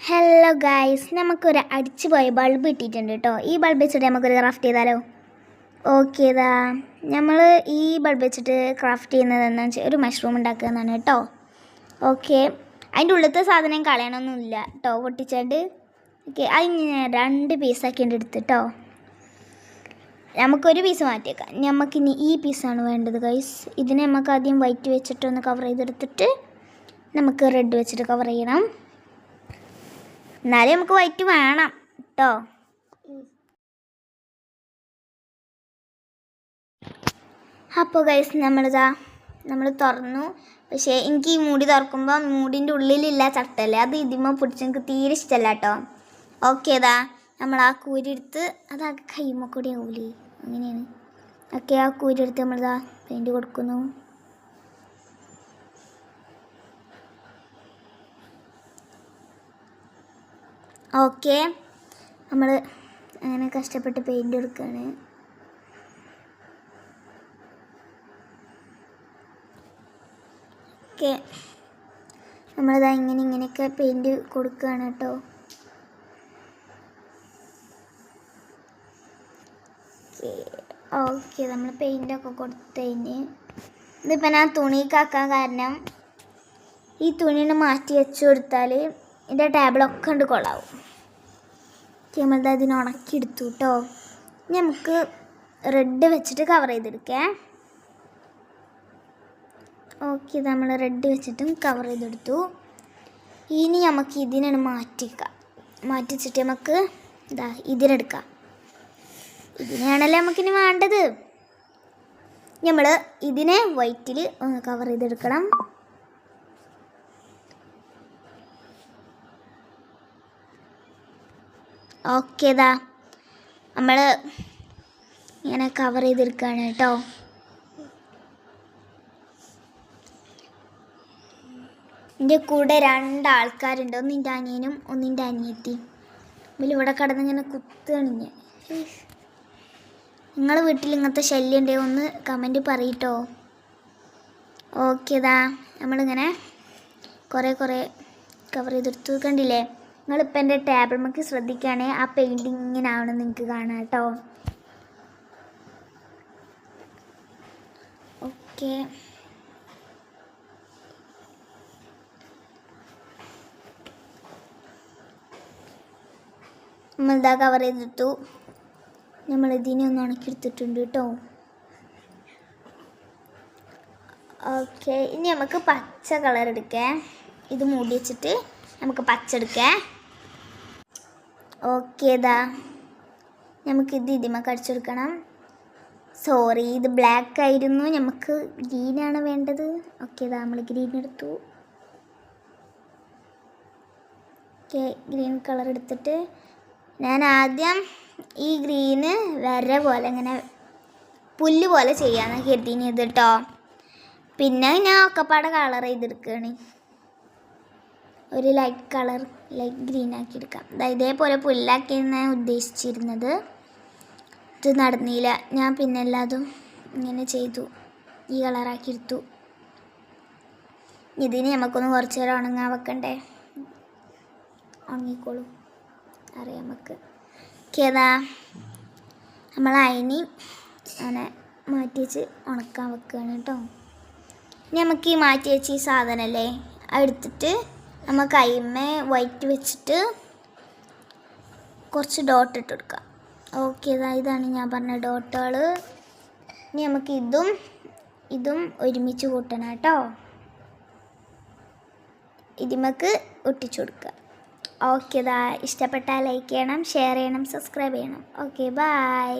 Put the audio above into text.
Hello guys, നമുക്കൊരു അടിച്ചുപോയ bulb കിട്ടിയിട്ടുണ്ട് കേട്ടോ. ഈ ബൾബ് വെച്ചിട്ട് നമുക്കൊരു ക്രാഫ്റ്റ് ചെയ്താലോ? ഓക്കെ, ഇതാ നമ്മൾ ഈ ബൾബ് വെച്ചിട്ട് ക്രാഫ്റ്റ് ചെയ്യുന്നത് എന്താണെന്ന് വെച്ചാൽ ഒരു മഷ്റൂം ഉണ്ടാക്കുക എന്നാണ് കേട്ടോ. ഓക്കെ, അതിൻ്റെ ഉള്ളിലത്തെ സാധനം കളയണമൊന്നുമില്ല കേട്ടോ, പൊട്ടിച്ചാണ്ട്. ഓക്കെ, അതിങ്ങനെ 2 പീസാക്കിയിട്ട് എടുത്തിട്ടോ. നമുക്കൊരു പീസ് മാറ്റിയേക്കാം. നമുക്കിനി ഈ പീസാണ് വേണ്ടത് ഗൈസ്. ഇതിനെ നമുക്ക് ആദ്യം വൈറ്റ് വെച്ചിട്ടൊന്ന് കവർ ചെയ്തെടുത്തിട്ട് നമുക്ക് റെഡ് വെച്ചിട്ട് കവർ ചെയ്യണം. എന്നാലും നമുക്ക് വൈറ്റ് വേണം കേട്ടോ. അപ്പോൾ ഗൈസ് നമ്മൾ തുറന്നു. പക്ഷേ എനിക്ക് ഈ മൂടി തുറക്കുമ്പോൾ മൂടിൻ്റെ ഉള്ളിലില്ല ചട്ടല്ലേ, അത് ഇതിമ്മ പിടിച്ച് എനിക്ക് തീരെ ഇഷ്ടമല്ല കേട്ടോ. ഓക്കെ, ഇതാ നമ്മൾ ആ കൂരെടുത്ത് അതാ കൈമ്മ കൂടി ആവൂലേ, അങ്ങനെയാണ്. ഓക്കെ, ആ കൂരെടുത്ത് നമ്മളിതാ പെയിൻറ്റ് കൊടുക്കുന്നു. ഓക്കെ, നമ്മൾ അങ്ങനെ കഷ്ടപ്പെട്ട് പെയിൻറ്റ് കൊടുക്കുകയാണ്. ഓക്കെ, നമ്മളിതാ ഇങ്ങനെയൊക്കെ പെയിൻറ്റ് കൊടുക്കുകയാണ് കേട്ടോ. ഓക്കെ, നമ്മൾ പെയിൻറ്റൊക്കെ കൊടുത്തതിന് ഇതിപ്പോൾ ഞാൻ തുണിക്കാക്കാൻ കാരണം ഈ തുണിനെ മാറ്റി വെച്ച് കൊടുത്താൽ ഇതിൻ്റെ ടേബിളൊക്കെ ഉണ്ട് കൊള്ളാവും. നമ്മളിത് അതിന് ഉണക്കിയെടുത്തു കേട്ടോ. നമുക്ക് റെഡ് വെച്ചിട്ട് കവർ ചെയ്തെടുക്കാം. ഓക്കെ, നമ്മൾ റെഡ് വെച്ചിട്ടും കവർ ചെയ്തെടുത്തു. ഇനി നമുക്ക് ഇതിനാണ് മാറ്റിച്ചിട്ട് നമുക്ക് ഇതാ ഇതിനെടുക്കാം. ഇതിനെയാണല്ലോ നമുക്കിനി വേണ്ടത്. നമ്മൾ ഇതിനെ വൈറ്റിൽ ഒന്ന് കവർ ചെയ്തെടുക്കണം. ഓക്കെ, ഇതാ നമ്മൾ ഇങ്ങനെ കവർ ചെയ്തെടുക്കുകയാണ് കേട്ടോ. എൻ്റെ കൂടെ 2 ആൾക്കാരുണ്ട്, ഒന്നിൻ്റെ അനിയനും ഒന്നിൻ്റെ അനിയത്തിയും. ഇവിടെ കിടന്നിങ്ങനെ കുത്തുകണിഞ്ഞ്. നിങ്ങളുടെ വീട്ടിൽ ഇങ്ങനത്തെ ശല്യം ഉണ്ടെങ്കിൽ ഒന്ന് കമൻറ്റ് പറയട്ടോ. ഓക്കെ, ഇതാ നമ്മളിങ്ങനെ കുറേ കവർ ചെയ്തെടുത്തു. കണ്ടില്ലേ? നിങ്ങളിപ്പോൾ എൻ്റെ ടേബിൾ നമുക്ക് ശ്രദ്ധിക്കുകയാണെങ്കിൽ ആ പെയിൻറ്റിങ് ഇങ്ങനെ ആവണം നിങ്ങൾക്ക് കാണാം കേട്ടോ. ഓക്കെ, നമ്മളിതാ കവർ ചെയ്തെടുത്തു. നമ്മളിതിനെ ഒന്ന് ഉണക്കിയെടുത്തിട്ടുണ്ട് കേട്ടോ. ഓക്കെ, ഇനി നമുക്ക് പച്ച കളർ എടുക്കാം. ഇത് മൂടി വെച്ചിട്ട് നമുക്ക് പച്ച എടുക്കാം. ഓക്കെ, ഇതാ നമുക്കിത് ഇതിമൊക്കെ അടിച്ചെടുക്കണം. സോറി, ഇത് ബ്ലാക്ക് ആയിരുന്നു, നമുക്ക് ഗ്രീനാണ് വേണ്ടത്. ഓക്കെ, ഇതാ നമ്മൾ ഗ്രീൻ എടുത്തു. ഓക്കെ, ഗ്രീൻ കളർ എടുത്തിട്ട് ഞാൻ ആദ്യം ഈ ഗ്രീന് വര പോലെ ഇങ്ങനെ പുല്ല് പോലെ ചെയ്യാമെന്ന് കരുതിയത് കേട്ടോ. പിന്നെ ഞാൻ ഒക്കെപ്പാടെ കളർ ചെയ്തെടുക്കുകയാണ്. ഒരു ലൈറ്റ് ഗ്രീൻ ആക്കി എടുക്കാം. ഇതേപോലെ പുല്ലാക്കിയെന്ന് ഞാൻ ഉദ്ദേശിച്ചിരുന്നത്. ഇത് നടന്നില്ല. ഞാൻ പിന്നെ എല്ലാതും ഇങ്ങനെ ചെയ്തു, ഈ കളറാക്കി എടുത്തു. ഇതിന് നമുക്കൊന്ന് കുറച്ച് നേരം ഉണങ്ങാൻ വെക്കണ്ടേ. ഉണങ്ങിക്കോളും, അറിയാം നമുക്ക്. ഏതാ നമ്മൾ അതിന് അങ്ങനെ മാറ്റി വെച്ച് ഉണക്കാൻ വെക്കുകയാണ് കേട്ടോ. ഇനി നമുക്ക് ഈ മാറ്റി വെച്ച് ഈ സാധനമല്ലേ എടുത്തിട്ട് നമുക്ക് കൈമേ വൈറ്റ് വെച്ചിട്ട് കുറച്ച് ഡോട്ട് ഇട്ട് കൊടുക്കാം. ഓക്കെ, ഇതാണ് ഞാൻ പറഞ്ഞ ഡോട്ടുകൾ. ഇനി നമുക്ക് ഇതും ഒരുമിച്ച് കൂട്ടണം കേട്ടോ. ഇതിമക്ക് ഒട്ടിച്ചു കൊടുക്കുക. ഓക്കെ, ഇഷ്ടപ്പെട്ടാൽ ലൈക്ക് ചെയ്യണം, ഷെയർ ചെയ്യണം, സബ്സ്ക്രൈബ് ചെയ്യണം. Okay, by.